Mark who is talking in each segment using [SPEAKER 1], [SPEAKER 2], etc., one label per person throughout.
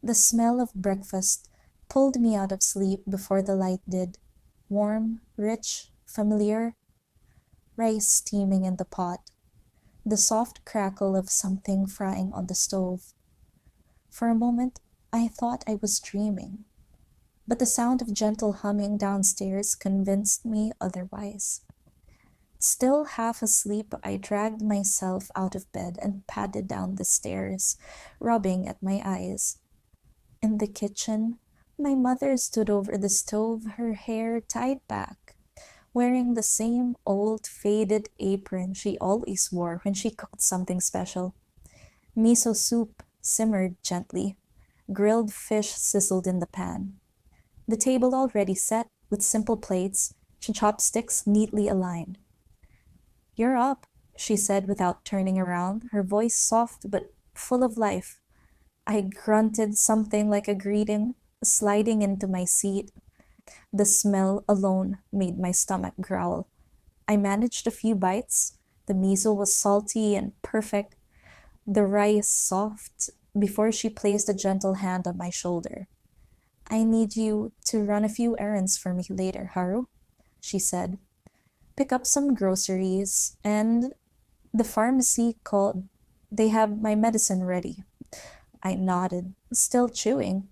[SPEAKER 1] The smell of breakfast pulled me out of sleep before the light did. Warm, rich, familiar, rice steaming in the pot, the soft crackle of something frying on the stove. For a moment, I thought I was dreaming, but the sound of gentle humming downstairs convinced me otherwise. Still half asleep, I dragged myself out of bed and padded down the stairs, rubbing at my eyes. In the kitchen, my mother stood over the stove, her hair tied back, wearing the same old faded apron she always wore when she cooked something special. Miso soup simmered gently. Grilled fish sizzled in the pan. The table already set with simple plates, chopsticks neatly aligned. "You're up," she said without turning around, her voice soft but full of life. I grunted something like a greeting, sliding into my seat. The smell alone made my stomach growl. I managed a few bites. The miso was salty and perfect, the rice soft, before she placed a gentle hand on my shoulder. "I need you to run a few errands for me later, Haru," she said. "Pick up some groceries, and the pharmacy called. They have my medicine ready." I nodded, still chewing.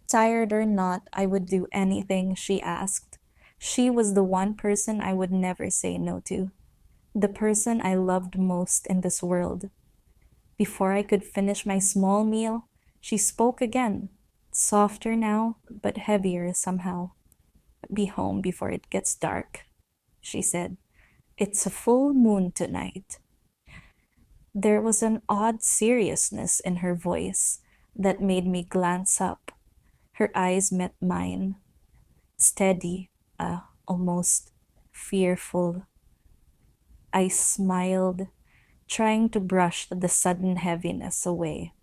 [SPEAKER 1] Tired or not, I would do anything she asked. She was the one person I would never say no to. The person I loved most in this world. Before I could finish my small meal, she spoke again, softer now, but heavier somehow. "Be home before it gets dark," she said. "It's a full moon tonight." There was an odd seriousness in her voice that made me glance up. Her eyes met mine, steady, almost fearful. I smiled, trying to brush the sudden heaviness away.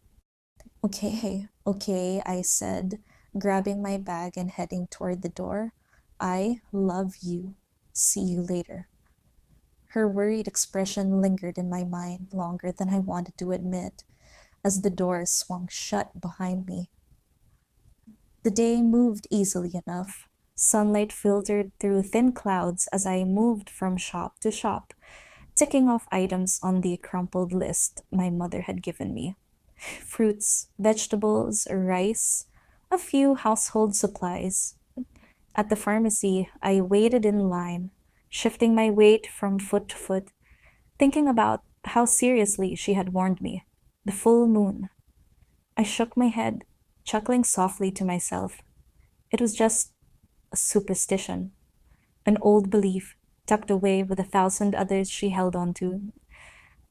[SPEAKER 1] "Okay, okay," I said, grabbing my bag and heading toward the door. "I love you. See you later." Her worried expression lingered in my mind longer than I wanted to admit as the door swung shut behind me. The day moved easily enough. Sunlight filtered through thin clouds as I moved from shop to shop, ticking off items on the crumpled list my mother had given me. Fruits, vegetables, rice, a few household supplies. At the pharmacy, I waited in line, shifting my weight from foot to foot, thinking about how seriously she had warned me. The full moon. I shook my head, chuckling softly to myself. It was just a superstition, an old belief tucked away with 1,000 others she held on to.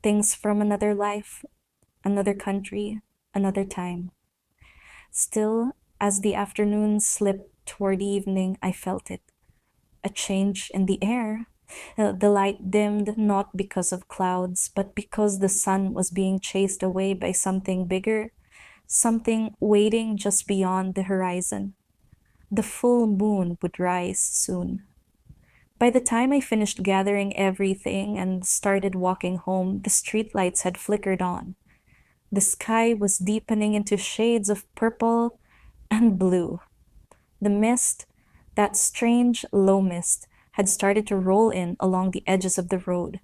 [SPEAKER 1] Things from another life, another country, another time. Still, as the afternoon slipped toward evening, I felt it. A change in the air. The light dimmed not because of clouds, but because the sun was being chased away by something bigger, something waiting just beyond the horizon. The full moon would rise soon. By the time I finished gathering everything and started walking home, the streetlights had flickered on. The sky was deepening into shades of purple and blue. The mist, that strange low mist, had started to roll in along the edges of the road.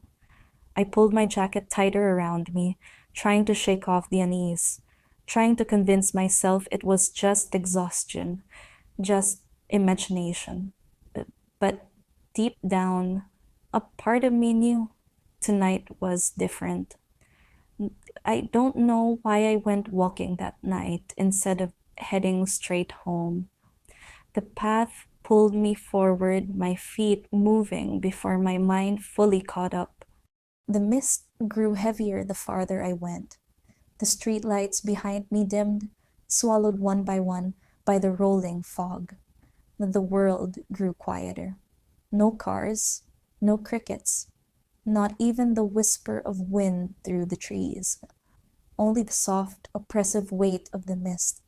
[SPEAKER 1] I pulled my jacket tighter around me, trying to shake off the unease, trying to convince myself it was just exhaustion, just imagination. But deep down, a part of me knew tonight was different. I don't know why I went walking that night instead of heading straight home. The path pulled me forward, my feet moving before my mind fully caught up. The mist grew heavier the farther I went. The streetlights behind me dimmed, swallowed one by the rolling fog. The world grew quieter. No cars, no crickets, not even the whisper of wind through the trees. Only the soft, oppressive weight of the mist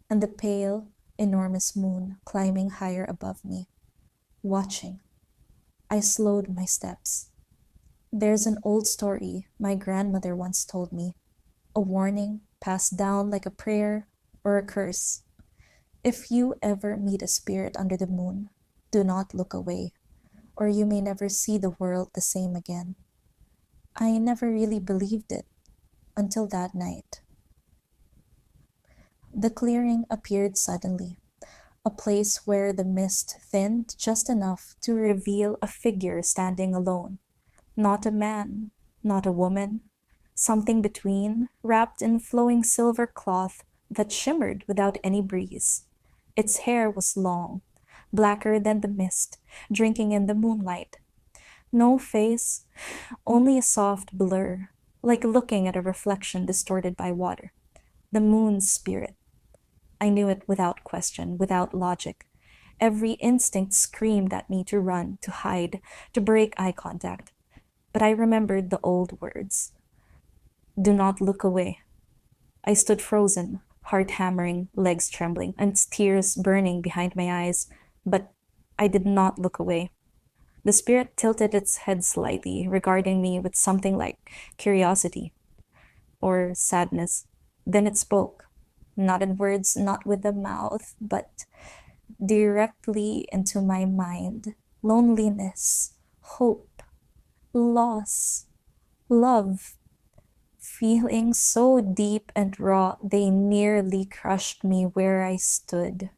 [SPEAKER 1] and the pale, enormous moon climbing higher above me, watching. I slowed my steps. There's an old story my grandmother once told me, a warning passed down like a prayer or a curse. If you ever meet a spirit under the moon, do not look away, or you may never see the world the same again. I never really believed it until that night. The clearing appeared suddenly, a place where the mist thinned just enough to reveal a figure standing alone. Not a man, not a woman, something between, wrapped in flowing silver cloth that shimmered without any breeze. Its hair was long, blacker than the mist, drinking in the moonlight. No face, only a soft blur, like looking at a reflection distorted by water. The moon's spirit. I knew it without question, without logic. Every instinct screamed at me to run, to hide, to break eye contact. But I remembered the old words. Do not look away. I stood frozen, heart hammering, legs trembling, and tears burning behind my eyes, but I did not look away. The spirit tilted its head slightly, regarding me with something like curiosity or sadness. Then it spoke, not in words, not with the mouth, but directly into my mind. Loneliness, hope, loss, love. Feelings so deep and raw they nearly crushed me where I stood.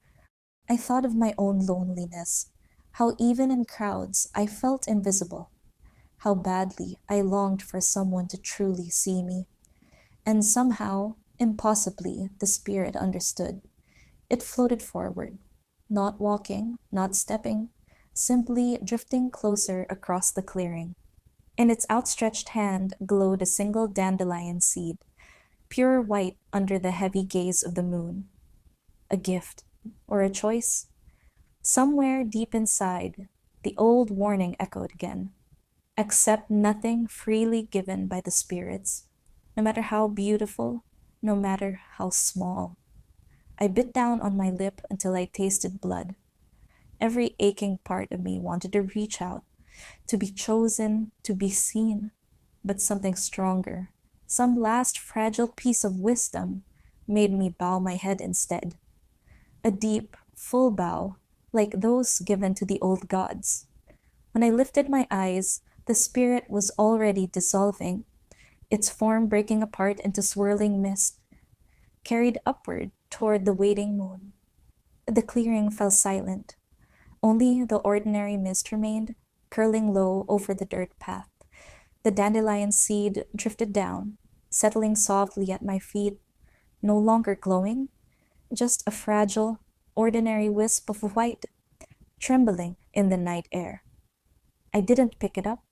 [SPEAKER 1] I thought of my own loneliness, how even in crowds I felt invisible, how badly I longed for someone to truly see me. And somehow, impossibly, the spirit understood. It floated forward, not walking, not stepping, simply drifting closer across the clearing. In its outstretched hand glowed a single dandelion seed, pure white under the heavy gaze of the moon. A gift, or a choice? Somewhere deep inside, the old warning echoed again. Accept nothing freely given by the spirits, no matter how beautiful, no matter how small. I bit down on my lip until I tasted blood. Every aching part of me wanted to reach out, to be chosen, to be seen. But something stronger, some last fragile piece of wisdom, made me bow my head instead. A deep, full bow, like those given to the old gods. When I lifted my eyes, the spirit was already dissolving, its form breaking apart into swirling mist, carried upward toward the waiting moon. The clearing fell silent. Only the ordinary mist remained, curling low over the dirt path. The dandelion seed drifted down, settling softly at my feet, no longer glowing, just a fragile, ordinary wisp of white, trembling in the night air. I didn't pick it up.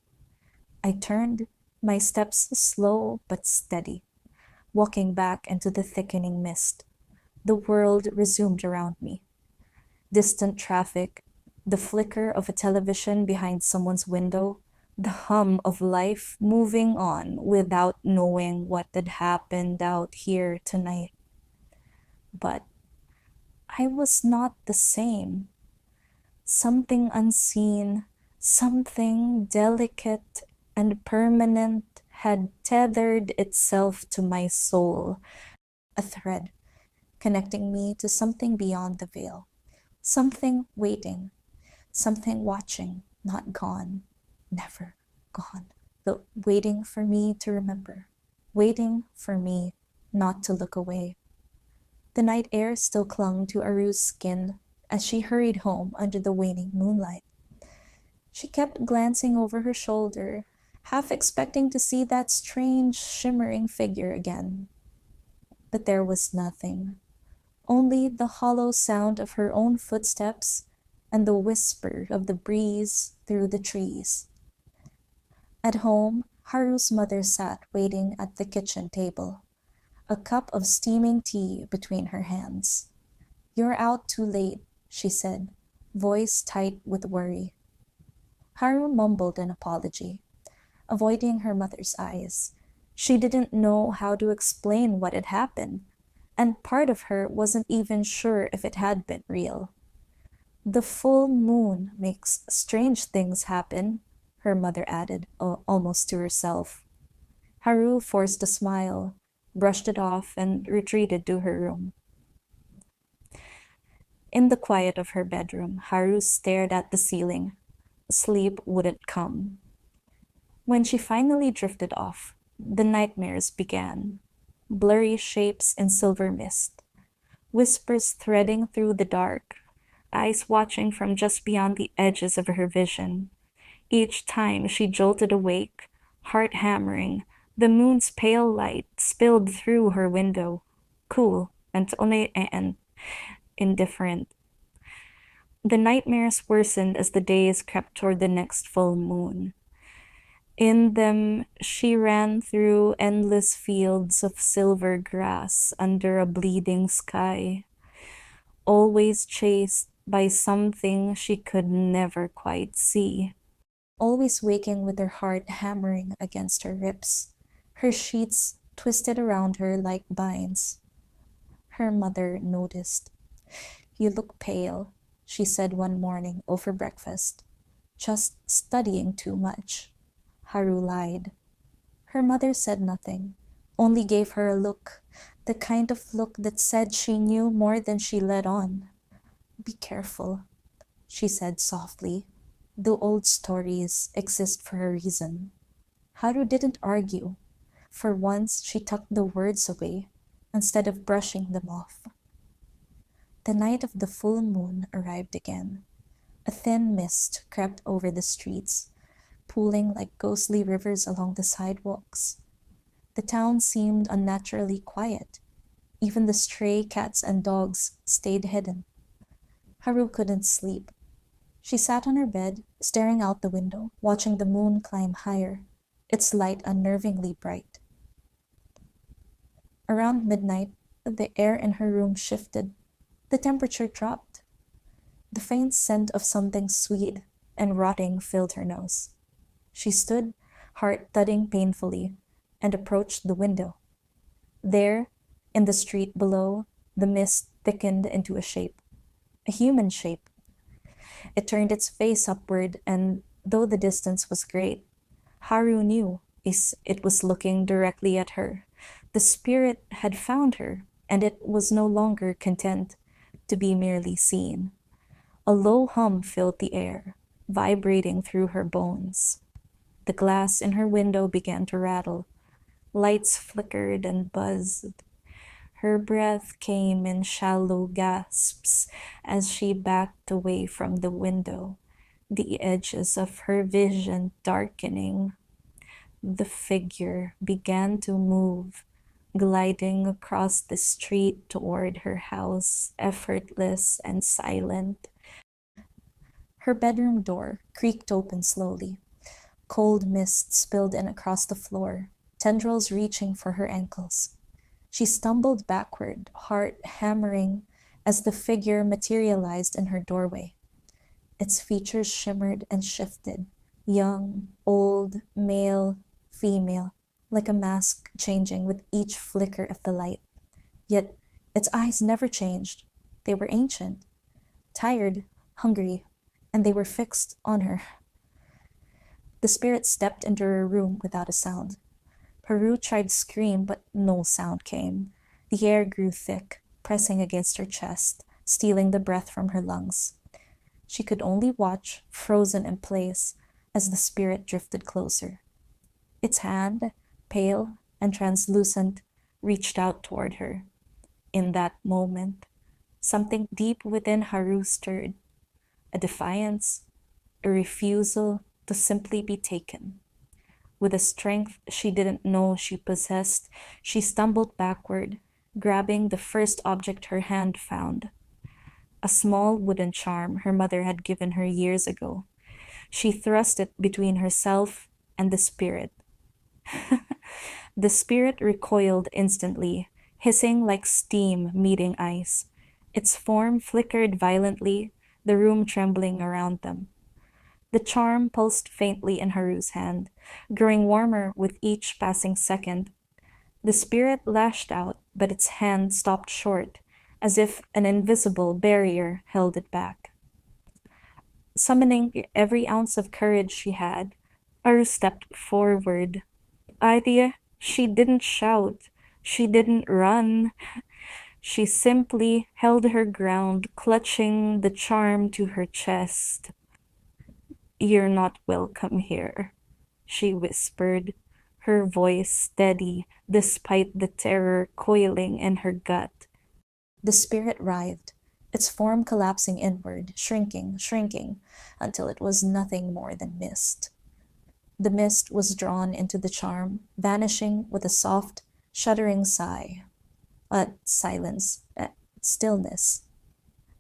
[SPEAKER 1] I turned, my steps slow but steady, walking back into the thickening mist. The world resumed around me. Distant traffic, the flicker of a television behind someone's window, the hum of life moving on without knowing what had happened out here tonight. But I was not the same. Something unseen, something delicate and permanent had tethered itself to my soul, a thread connecting me to something beyond the veil, something waiting, something watching, not gone, never gone, but waiting for me to remember, waiting for me not to look away. The night air still clung to Aru's skin as she hurried home under the waning moonlight. She kept glancing over her shoulder, half expecting to see that strange, shimmering figure again. But there was nothing, only the hollow sound of her own footsteps and the whisper of the breeze through the trees. At home, Haru's mother sat waiting at the kitchen table, a cup of steaming tea between her hands. "You're out too late," she said, voice tight with worry. Haru mumbled an apology, avoiding her mother's eyes. She didn't know how to explain what had happened, and part of her wasn't even sure if it had been real. "The full moon makes strange things happen," her mother added, almost to herself. Haru forced a smile, brushed it off, and retreated to her room. In the quiet of her bedroom, Haru stared at the ceiling. Sleep wouldn't come. When she finally drifted off, the nightmares began. Blurry shapes in silver mist, whispers threading through the dark, eyes watching from just beyond the edges of her vision. Each time she jolted awake, heart hammering, the moon's pale light spilled through her window, cool and only and indifferent. The nightmares worsened as the days crept toward the next full moon. In them, she ran through endless fields of silver grass under a bleeding sky, always chased by something she could never quite see. Always waking with her heart hammering against her ribs, her sheets twisted around her like binds. Her mother noticed. "You look pale," she said one morning over breakfast. "Just studying too much." Haru lied. Her mother said nothing, only gave her a look, the kind of look that said she knew more than she let on. "Be careful," she said softly. "The old stories exist for a reason." Haru didn't argue. For once, she tucked the words away instead of brushing them off. The night of the full moon arrived again. A thin mist crept over the streets, pooling like ghostly rivers along the sidewalks. The town seemed unnaturally quiet. Even the stray cats and dogs stayed hidden. Haru couldn't sleep. She sat on her bed, staring out the window, watching the moon climb higher, its light unnervingly bright. Around midnight, the air in her room shifted. The temperature dropped. The faint scent of something sweet and rotting filled her nose. She stood, heart thudding painfully, and approached the window. There, in the street below, the mist thickened into a shape. A human shape. It turned its face upward, and though the distance was great, Haru knew it was looking directly at her. The spirit had found her, and it was no longer content to be merely seen. A low hum filled the air, vibrating through her bones. The glass in her window began to rattle. Lights flickered and buzzed. Her breath came in shallow gasps as she backed away from the window, the edges of her vision darkening. The figure began to move, gliding across the street toward her house, effortless and silent. Her bedroom door creaked open slowly. Cold mist spilled in across the floor, tendrils reaching for her ankles. She stumbled backward, heart hammering, as the figure materialized in her doorway. Its features shimmered and shifted, young, old, male, female, like a mask changing with each flicker of the light. Yet its eyes never changed. They were ancient, tired, hungry, and they were fixed on her. The spirit stepped into her room without a sound. Haru tried to scream, but no sound came. The air grew thick, pressing against her chest, stealing the breath from her lungs. She could only watch, frozen in place, as the spirit drifted closer. Its hand, pale and translucent, reached out toward her. In that moment, something deep within Haru stirred. A defiance, a refusal to simply be taken. With a strength she didn't know she possessed, she stumbled backward, grabbing the first object her hand found. A small wooden charm her mother had given her years ago. She thrust it between herself and the spirit. The spirit recoiled instantly, hissing like steam meeting ice. Its form flickered violently, the room trembling around them. The charm pulsed faintly in Haru's hand, growing warmer with each passing second. The spirit lashed out, but its hand stopped short, as if an invisible barrier held it back. Summoning every ounce of courage she had, Haru stepped forward. She didn't shout. She didn't run.
[SPEAKER 2] She simply held her ground, clutching the charm to her chest. "You're not welcome here," she whispered, her voice steady despite the terror coiling in her gut.
[SPEAKER 1] The spirit writhed, its form collapsing inward, shrinking, shrinking, until it was nothing more than mist. The mist was drawn into the charm, vanishing with a soft, shuddering sigh. Silence, stillness.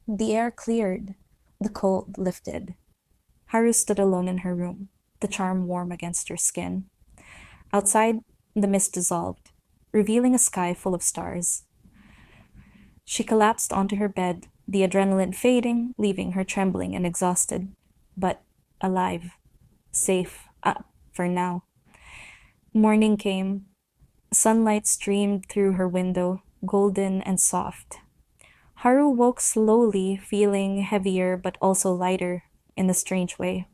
[SPEAKER 1] The air cleared, the cold lifted. Haru stood alone in her room, the charm warm against her skin. Outside, the mist dissolved, revealing a sky full of stars. She collapsed onto her bed, the adrenaline fading, leaving her trembling and exhausted, but alive, safe, for now. Morning came. Sunlight streamed through her window, golden and soft. Haru woke slowly, feeling heavier but also lighter in a strange way.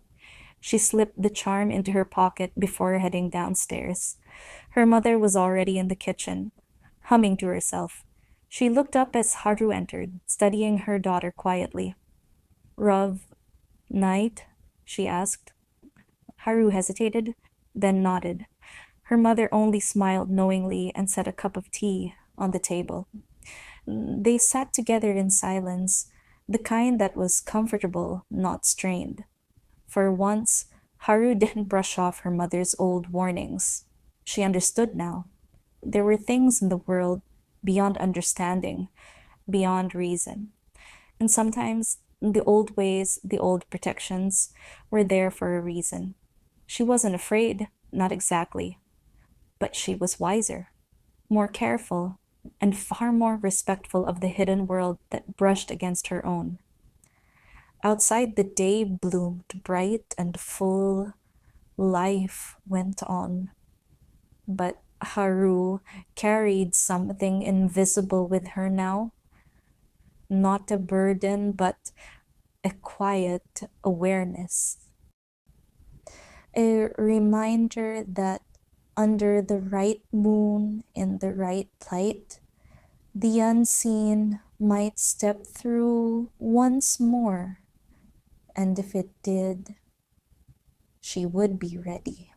[SPEAKER 1] She slipped the charm into her pocket before heading downstairs. Her mother was already in the kitchen, humming to herself. She looked up as Haru entered, studying her daughter quietly. "Rav, night?" she asked. Haru hesitated, then nodded. Her mother only smiled knowingly and set a cup of tea on the table. They sat together in silence, the kind that was comfortable, not strained. For once, Haru didn't brush off her mother's old warnings. She understood now. There were things in the world beyond understanding, beyond reason. And sometimes the old ways, the old protections, were there for a reason. She wasn't afraid, not exactly, but she was wiser, more careful, and far more respectful of the hidden world that brushed against her own. Outside, the day bloomed bright and full. Life went on. But Haru carried something invisible with her now. Not a burden, but a quiet awareness. A reminder that under the right moon in the right light, the unseen might step through once more, and if it did, she would be ready.